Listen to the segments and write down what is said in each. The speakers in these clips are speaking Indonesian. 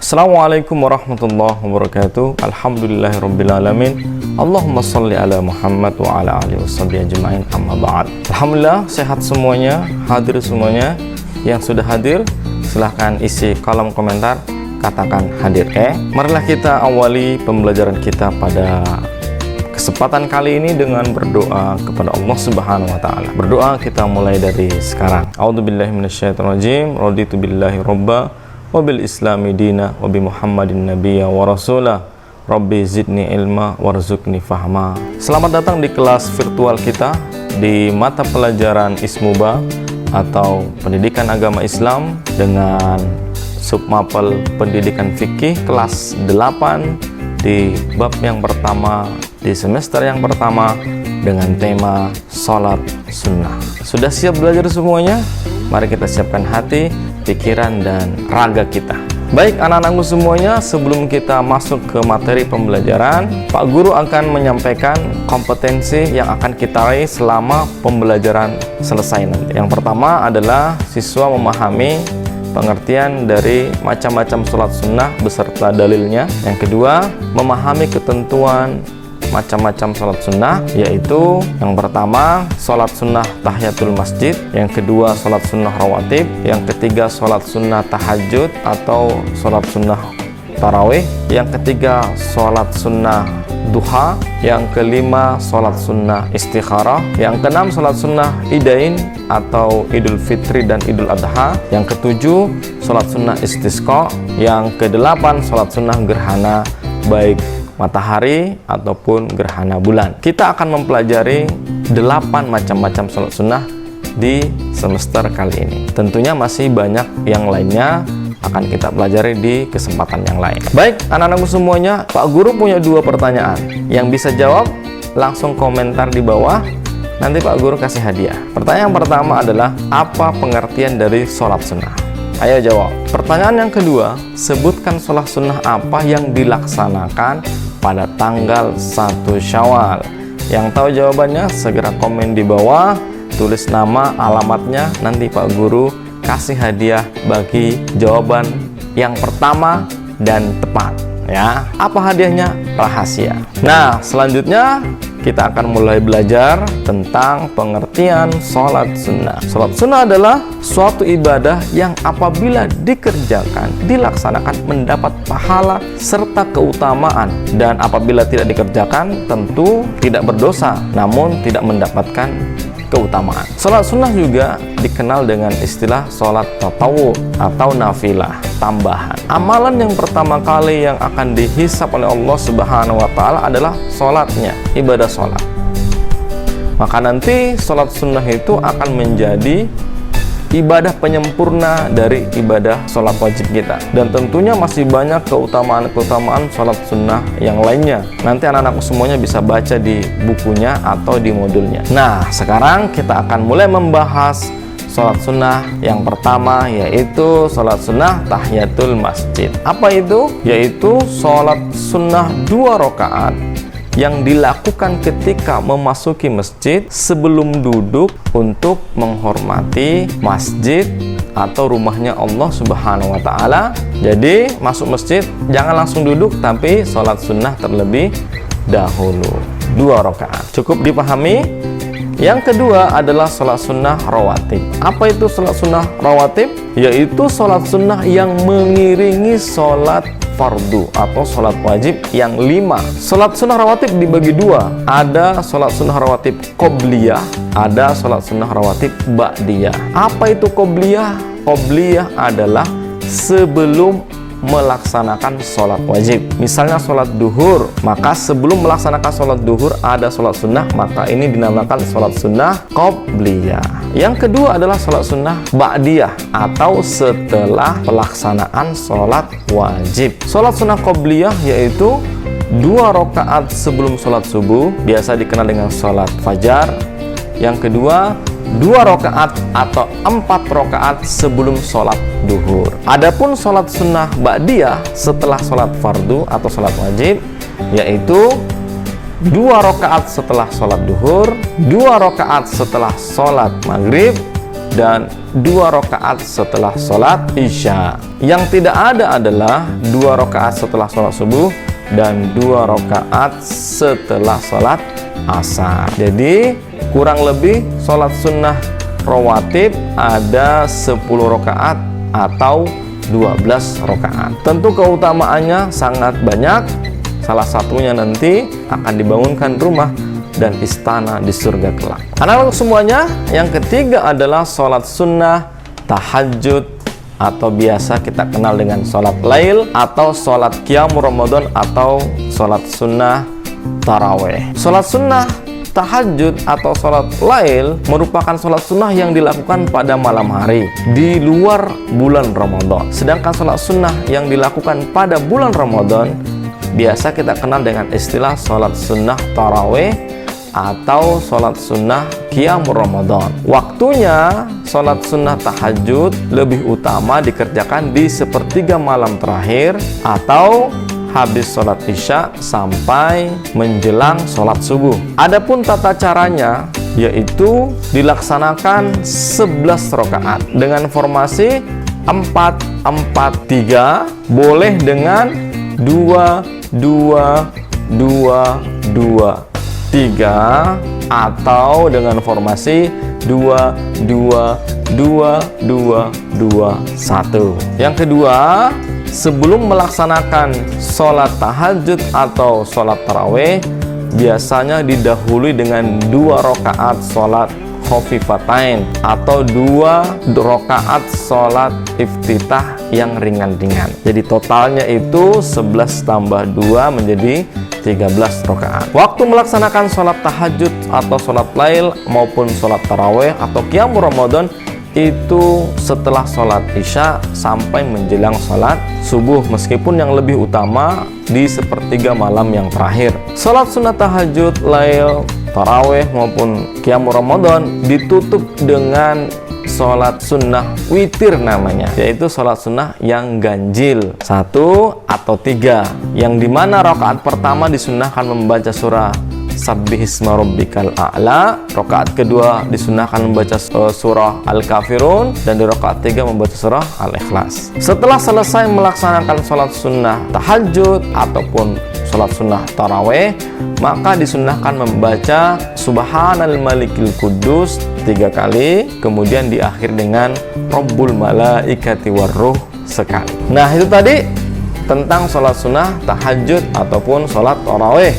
Assalamualaikum warahmatullahi wabarakatuh. Alhamdulillahirrabbilalamin. Allahumma salli ala Muhammad wa ala alihi washabihi ajma'in, amma ba'd. Alhamdulillah sehat semuanya, hadir semuanya. Yang sudah hadir silahkan isi kolom komentar, katakan hadir. Marilah kita awali pembelajaran kita pada kesempatan kali ini dengan berdoa kepada Allah Subhanahu wa taala. Berdoa kita mulai dari sekarang. A'udzubillahi minasyaitonirrajim. Raditu billahi robba wa bil islami dina wa bi Muhammadin nabiyya wa rasulah. Rabbi zidni ilma warzuqni fahma. Selamat datang di kelas virtual kita di mata pelajaran Ismuba atau Pendidikan Agama Islam dengan submapel Pendidikan Fikih kelas 8 di bab yang pertama di semester yang pertama dengan tema Salat Sunnah. Sudah siap belajar semuanya? Mari kita siapkan hati, pikiran, dan raga kita. Baik anak-anakku semuanya, sebelum kita masuk ke materi pembelajaran, Pak Guru akan menyampaikan kompetensi yang akan kita raih selama pembelajaran selesai nanti. Yang pertama adalah siswa memahami pengertian dari macam-macam sholat sunnah beserta dalilnya. Yang kedua, memahami ketentuan macam-macam sholat sunnah, yaitu yang pertama sholat sunnah tahiyatul masjid, yang kedua sholat sunnah rawatib, yang ketiga sholat sunnah tahajud atau sholat sunnah tarawih, yang ketiga sholat sunnah duha, yang kelima sholat sunnah istikharah, yang keenam sholat sunnah idain atau idul fitri dan idul adha, yang ketujuh sholat sunnah istisqa, yang kedelapan sholat sunnah gerhana baik matahari ataupun gerhana bulan. Kita akan mempelajari 8 macam-macam sholat sunnah di semester kali ini. Tentunya masih banyak yang lainnya akan kita pelajari di kesempatan yang lain. Baik anak-anakku semuanya, Pak Guru punya 2 pertanyaan. Yang bisa jawab langsung komentar di bawah, nanti Pak Guru kasih hadiah. Pertanyaan pertama adalah, apa pengertian dari sholat sunnah? Ayo jawab. Pertanyaan yang kedua, sebutkan sholat sunnah apa yang dilaksanakan pada tanggal 1 Syawal. Yang tahu jawabannya segera komen di bawah, tulis nama, alamatnya, nanti Pak Guru kasih hadiah bagi jawaban yang pertama dan tepat ya. Apa hadiahnya? Rahasia. Nah, selanjutnya kita akan mulai belajar tentang pengertian sholat sunnah. Sholat sunnah adalah suatu ibadah yang apabila dikerjakan, dilaksanakan mendapat pahala serta keutamaan, dan apabila tidak dikerjakan tentu tidak berdosa namun tidak mendapatkan keutamaan. Sholat sunnah juga dikenal dengan istilah sholat tatawu atau nafilah, tambahan. Amalan yang pertama kali yang akan dihisab oleh Allah Subhanahu wa taala adalah sholatnya, ibadah sholat. Maka nanti sholat sunnah itu akan menjadi ibadah penyempurna dari ibadah sholat wajib kita, dan tentunya masih banyak keutamaan-keutamaan sholat sunnah yang lainnya. Nanti anak-anakku semuanya bisa baca di bukunya atau di modulnya. Nah, sekarang kita akan mulai membahas sholat sunnah yang pertama, yaitu sholat sunnah tahiyatul masjid. Apa itu? Yaitu sholat sunnah 2 rakaat yang dilakukan ketika memasuki masjid sebelum duduk untuk menghormati masjid atau rumahnya Allah Subhanahu wa taala. Jadi masuk masjid jangan langsung duduk, tapi sholat sunnah terlebih dahulu 2 rakaat. Cukup dipahami? Yang kedua adalah sholat sunnah rawatib. Apa itu sholat sunnah rawatib? Yaitu sholat sunnah yang mengiringi sholat fardu atau sholat wajib yang 5. Sholat sunnah rawatib dibagi 2. Ada sholat sunnah rawatib qobliyah, ada sholat sunnah rawatib ba'diyah. Apa itu qobliyah? Qobliyah adalah sebelum melaksanakan sholat wajib. Misalnya sholat duhur, maka sebelum melaksanakan sholat duhur ada sholat sunnah, maka ini dinamakan sholat sunnah qobliyah. Yang kedua adalah sholat sunnah ba'diyah atau setelah pelaksanaan sholat wajib. Sholat sunnah qobliyah yaitu 2 rakaat sebelum sholat subuh, biasa dikenal dengan sholat fajar. Yang kedua, 2 rakaat atau 4 rakaat sebelum sholat duhur. Adapun sholat sunnah ba'diyah setelah sholat fardu atau sholat wajib, yaitu 2 rakaat setelah sholat duhur, 2 rakaat setelah sholat maghrib, dan 2 rakaat setelah sholat isya. Yang tidak ada adalah 2 rakaat setelah sholat subuh dan 2 rakaat setelah sholat asar. Jadi kurang lebih sholat sunnah rawatib ada 10 rakaat atau 12 rakaat. Tentu keutamaannya sangat banyak. Salah satunya nanti akan dibangunkan rumah dan istana di surga kelak. Anak-anak semuanya, yang ketiga adalah sholat sunnah tahajud atau biasa kita kenal dengan sholat lail atau sholat qiyamul Ramadan atau sholat sunnah taraweh. Sholat sunnah tahajud atau sholat lail merupakan sholat sunnah yang dilakukan pada malam hari di luar bulan Ramadan. Sedangkan sholat sunnah yang dilakukan pada bulan Ramadan biasa kita kenal dengan istilah sholat sunnah taraweh atau sholat sunnah qiyamul Ramadan. Waktunya sholat sunnah tahajud lebih utama dikerjakan di sepertiga malam terakhir atau habis sholat isya sampai menjelang sholat subuh. Adapun tata caranya yaitu dilaksanakan 11 rakaat dengan formasi 4-4-3, boleh dengan 2-2-2-2-3 atau dengan formasi 2-2-2-2-2-1. Yang kedua, sebelum melaksanakan sholat tahajud atau sholat taraweh biasanya didahului dengan 2 rakaat sholat khafifatain atau 2 rakaat sholat iftitah yang ringan-ringan. Jadi totalnya itu 11 tambah 2 menjadi 13 rakaat. Waktu melaksanakan sholat tahajud atau sholat lail maupun sholat taraweh atau qiyamul Ramadan itu setelah sholat isya sampai menjelang sholat subuh, meskipun yang lebih utama di sepertiga malam yang terakhir. Sholat sunnah tahajud, lail, taraweh maupun qiyamul Ramadan ditutup dengan sholat sunnah witir namanya, yaitu sholat sunnah yang ganjil 1 atau 3, yang dimana rakaat pertama disunnahkan membaca surah Sabbihisma rabbikal a'la, rakaat kedua disunnahkan membaca surah Al-Kafirun, dan di rakaat 3 membaca surah Al-Ikhlas. Setelah selesai melaksanakan sholat sunnah tahajud ataupun sholat sunnah taraweh, maka disunnahkan membaca Subhanal Malikil Kudus 3 kali, kemudian diakhir dengan Rabbul Malaikati Warruh sekali. Nah, itu tadi tentang sholat sunnah tahajud ataupun sholat taraweh.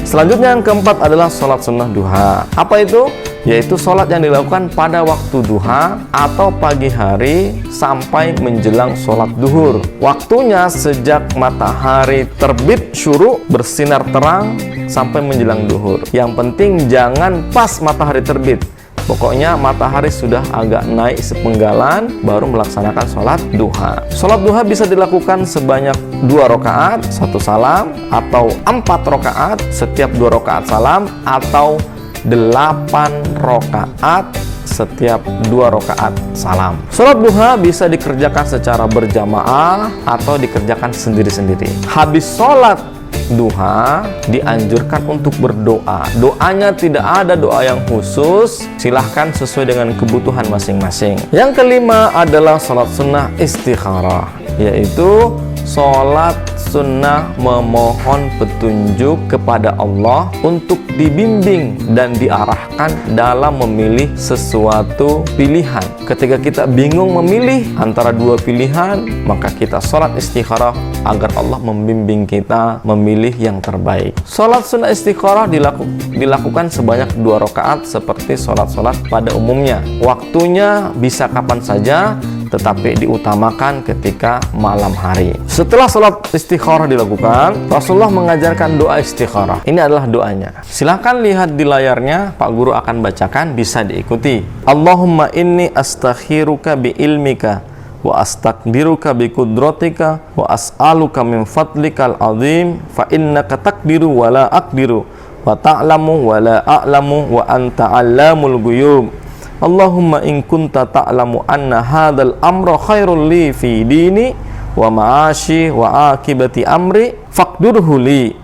Selanjutnya yang keempat adalah sholat sunnah duha. Apa itu? Yaitu sholat yang dilakukan pada waktu duha atau pagi hari sampai menjelang sholat duhur. Waktunya sejak matahari terbit syuruk bersinar terang sampai menjelang duhur. Yang penting jangan pas matahari terbit. Pokoknya matahari sudah agak naik sepenggalan baru melaksanakan sholat duha. Sholat duha bisa dilakukan sebanyak 2 rakaat 1 salam, atau 4 rakaat setiap 2 rakaat salam, atau 8 rakaat setiap 2 rakaat salam. Sholat duha bisa dikerjakan secara berjamaah atau dikerjakan sendiri-sendiri. Habis sholat duha dianjurkan untuk berdoa. Doanya tidak ada doa yang khusus, silahkan sesuai dengan kebutuhan masing-masing. Yang kelima adalah sholat sunnah istikharah, yaitu sholat sunnah memohon petunjuk kepada Allah untuk dibimbing dan diarahkan dalam memilih sesuatu pilihan. Ketika kita bingung memilih antara 2 pilihan, maka kita sholat istikharah agar Allah membimbing kita memilih yang terbaik. Sholat sunnah istikharah dilakukan sebanyak 2 rakaat seperti sholat-sholat pada umumnya. Waktunya bisa kapan saja, tetapi diutamakan ketika malam hari. Setelah sholat istikharah dilakukan, Rasulullah mengajarkan doa istikharah. Ini adalah doanya. Silahkan lihat di layarnya, Pak Guru akan bacakan, bisa diikuti. Allahumma inni astakhiruka bi ilmika wa astakdiruka bi kudratika wa as'aluka min fadlikal azim fa innaka takdiru wa la aqdiru wa ta'lamu wa la a'lamu wa anta 'allamul ghuyub. Allahumma in kunta ta'lamu anna hadzal amra khairul li fi dini wa ma'ashi wa akibati amri faqdurhu li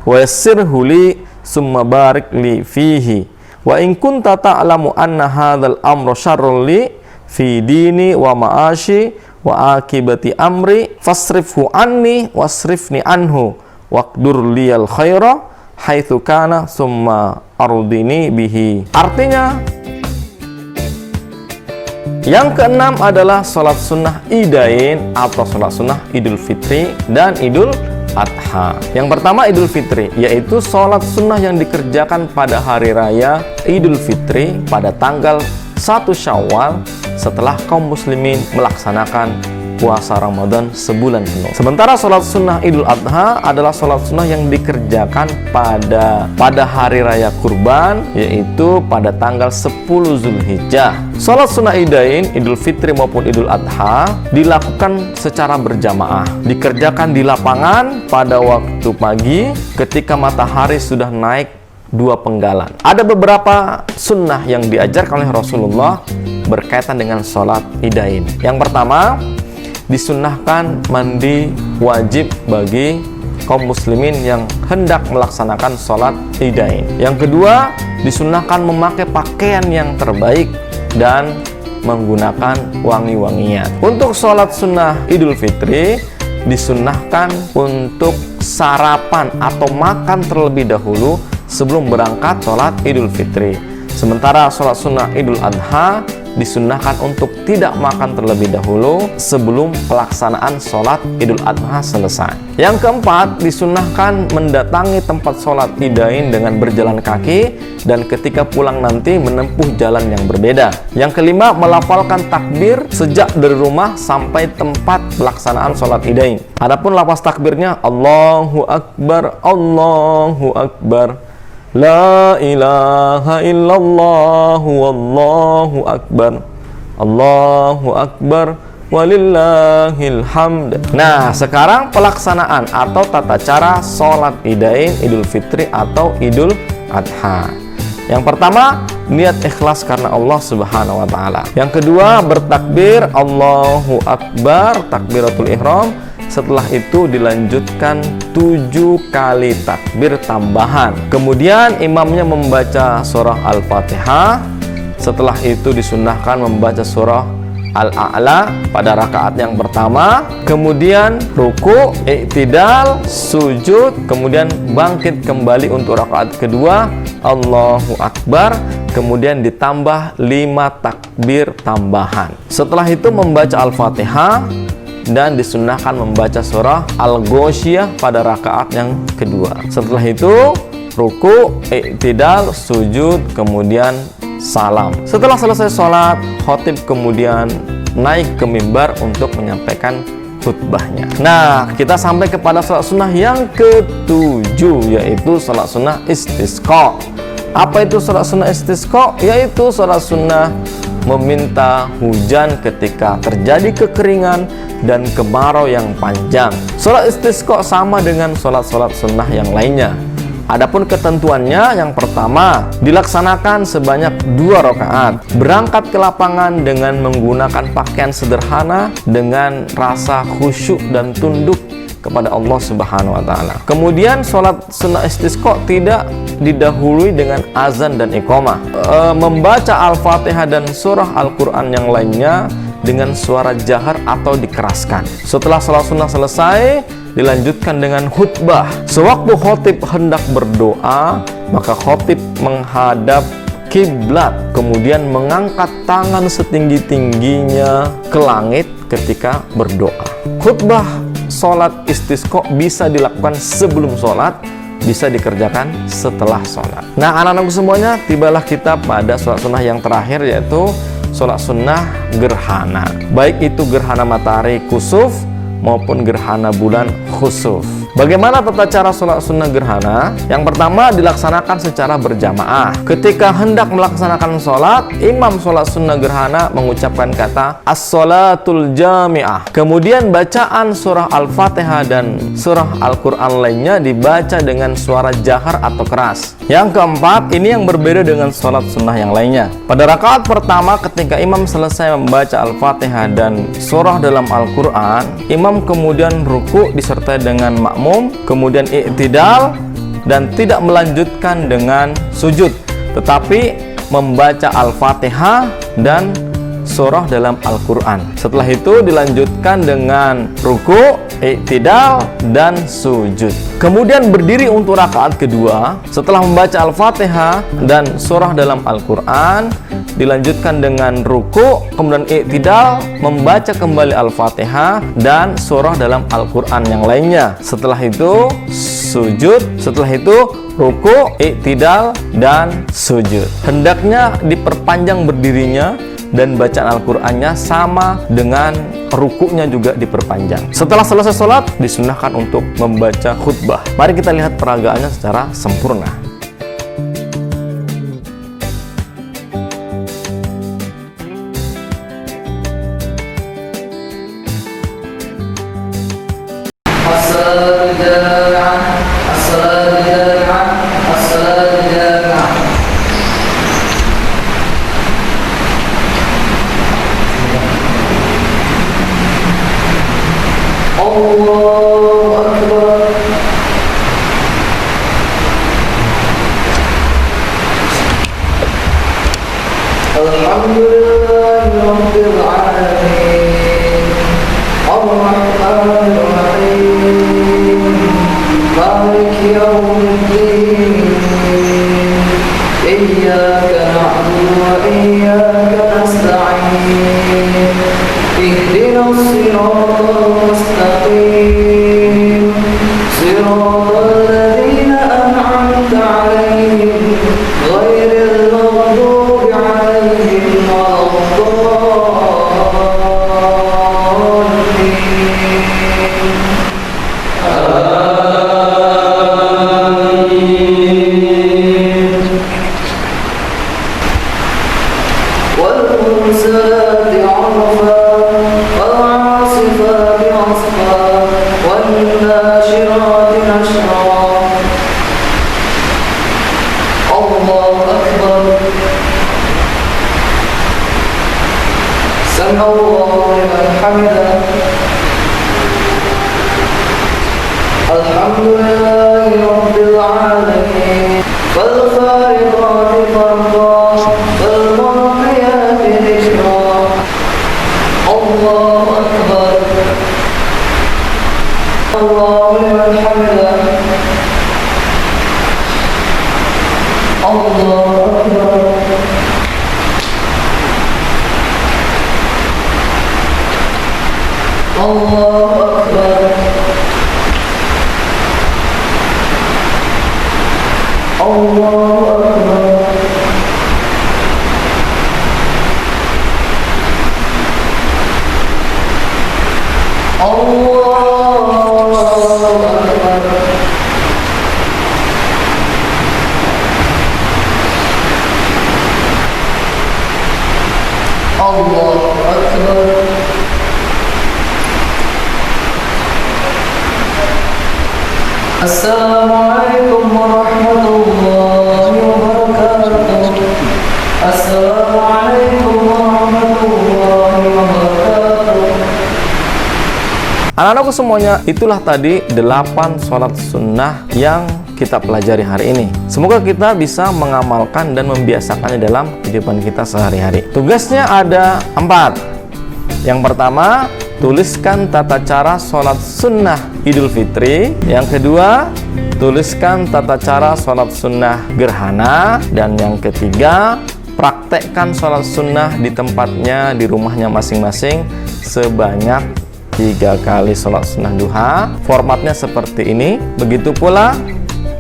wa yassirhu li summa barik li fihi wa in kunta ta'lamu anna hadzal amra syarrul li fi dini wa ma'ashi wa akibati amri fasrifhu anni wasrifni anhu waqdur liyal khaira haitsu kana summa ardini bihi. Artinya yang keenam adalah sholat sunnah idain atau sholat sunnah Idul Fitri dan Idul Adha. Yang pertama Idul Fitri, yaitu sholat sunnah yang dikerjakan pada hari raya Idul Fitri pada tanggal 1 Syawal setelah kaum muslimin melaksanakan puasa Ramadan sebulan penuh. Sementara sholat sunnah Idul Adha adalah sholat sunnah yang dikerjakan pada hari raya kurban, yaitu pada tanggal 10 Zulhijjah. Sholat sunnah idain, Idul Fitri maupun Idul Adha dilakukan secara berjamaah, dikerjakan di lapangan pada waktu pagi ketika matahari sudah naik 2 penggalan. Ada beberapa sunnah yang diajarkan oleh Rasulullah berkaitan dengan sholat idain. Yang pertama, disunnahkan mandi wajib bagi kaum muslimin yang hendak melaksanakan sholat idain. Yang kedua, disunnahkan memakai pakaian yang terbaik dan menggunakan wangi-wangian. Untuk sholat sunnah Idul Fitri, disunnahkan untuk sarapan atau makan terlebih dahulu sebelum berangkat sholat Idul Fitri. Sementara sholat sunnah Idul Adha disunnahkan untuk tidak makan terlebih dahulu sebelum pelaksanaan sholat Idul Adha selesai. Yang keempat, disunnahkan mendatangi tempat sholat idain dengan berjalan kaki dan ketika pulang nanti menempuh jalan yang berbeda. Yang kelima, melafalkan takbir sejak dari rumah sampai tempat pelaksanaan sholat idain. Adapun lafaz takbirnya Allahu Akbar, Allahu Akbar, La ilaha illallah wallahu akbar, Allahu akbar walillahil hamd. Nah, sekarang pelaksanaan atau tata cara sholat idain Idul Fitri atau Idul Adha. Yang pertama, niat ikhlas karena Allah Subhanahu wa taala. Yang kedua, bertakbir Allahu Akbar, takbiratul ihram. Setelah itu dilanjutkan 7 kali takbir tambahan. Kemudian imamnya membaca surah Al-Fatihah. Setelah itu disunnahkan membaca surah Al-A'la pada rakaat yang pertama. Kemudian ruku, i'tidal, sujud. Kemudian bangkit kembali untuk rakaat kedua, Allahu Akbar. Kemudian ditambah 5 takbir tambahan. Setelah itu membaca Al-Fatihah dan disunnahkan membaca surah Al-Ghoshiyah pada rakaat yang kedua. Setelah itu ruku, i'tidal, sujud, kemudian salam. Setelah selesai sholat, khotib kemudian naik ke mimbar untuk menyampaikan khutbahnya. Nah, kita sampai kepada sholat sunnah yang ke-7, yaitu sholat sunnah istisqa. Apa itu sholat sunnah istisqa? Yaitu sholat sunnah meminta hujan ketika terjadi kekeringan dan kemarau yang panjang. Sholat istisqa sama dengan sholat-sholat sunnah yang lainnya. Adapun ketentuannya, yang pertama, dilaksanakan sebanyak 2 rakaat. Berangkat ke lapangan dengan menggunakan pakaian sederhana dengan rasa khusyuk dan tunduk kepada Allah Subhanahu wa taala. Kemudian sholat sunnah istisqa tidak didahului dengan azan dan iqamah. Membaca Al-Fatihah dan surah Al-Quran yang lainnya dengan suara jahar atau dikeraskan. Setelah sholat sunnah selesai, dilanjutkan dengan khutbah. Sewaktu khotib hendak berdoa, maka khotib menghadap kiblat, kemudian mengangkat tangan setinggi-tingginya ke langit ketika berdoa. Khutbah sholat istisqa bisa dilakukan sebelum sholat, bisa dikerjakan setelah sholat. Nah, anak-anakku semuanya, tibalah kita pada sholat sunnah yang terakhir, yaitu sholat sunnah gerhana. Baik itu gerhana matahari kusuf maupun gerhana bulan khusuf. Bagaimana tata cara sholat sunnah gerhana? Yang pertama, dilaksanakan secara berjamaah. Ketika hendak melaksanakan sholat, imam sholat sunnah gerhana mengucapkan kata as-sholatul jami'ah. Kemudian bacaan surah Al-Fatihah dan surah Al-Quran lainnya dibaca dengan suara jahar atau keras. Yang keempat, ini yang berbeda dengan sholat sunnah yang lainnya. Pada rakaat pertama, ketika imam selesai membaca Al-Fatihah dan surah dalam Al-Quran, imam kemudian ruku disertai dengan makmum, kemudian i'tidal dan tidak melanjutkan dengan sujud, tetapi membaca Al-Fatihah dan surah dalam Al-Quran. Setelah itu dilanjutkan dengan ruku, i'tidal, dan sujud. Kemudian berdiri untuk rakaat kedua setelah membaca Al-Fatihah dan surah dalam Al-Quran, dilanjutkan dengan ruku, kemudian i'tidal, membaca kembali Al-Fatihah dan surah dalam Al-Quran yang lainnya. Setelah itu sujud, setelah itu ruku, i'tidal, dan sujud. Hendaknya diperpanjang berdirinya dan bacaan Al-Qur'annya sama dengan rukuknya juga diperpanjang. Setelah selesai sholat, disunahkan untuk membaca khutbah. Mari kita lihat peragaannya secara sempurna. Assalamualaikum warahmatullahi wabarakatuh. Assalamualaikum warahmatullahi wabarakatuh. Anak-anakku semuanya, itulah tadi 8 sholat sunnah yang kita pelajari hari ini. Semoga kita bisa mengamalkan dan membiasakannya dalam kehidupan kita sehari-hari. Tugasnya ada 4. Yang pertama, tuliskan tata cara sholat sunnah Idul Fitri. Yang kedua, tuliskan tata cara sholat sunnah gerhana. Dan yang ketiga, praktekkan sholat sunnah di tempatnya, di rumahnya masing-masing sebanyak 3 kali sholat sunnah duha. Formatnya seperti ini. Begitu pula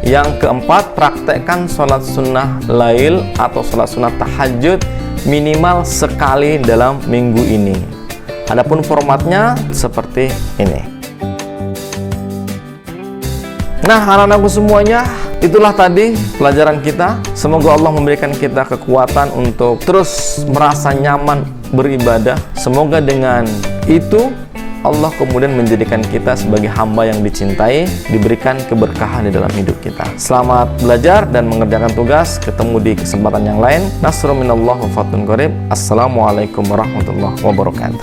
yang keempat, praktekkan sholat sunnah lail atau sholat sunnah tahajud minimal sekali dalam minggu ini. Adapun formatnya seperti ini. Nah, anak-anakku semuanya, itulah tadi pelajaran kita. Semoga Allah memberikan kita kekuatan untuk terus merasa nyaman beribadah. Semoga dengan itu Allah kemudian menjadikan kita sebagai hamba yang dicintai, diberikan keberkahan di dalam hidup kita. Selamat belajar dan mengerjakan tugas. Ketemu di kesempatan yang lain. Nasrun minallah wa fathun qarib. Assalamualaikum warahmatullahi wabarakatuh.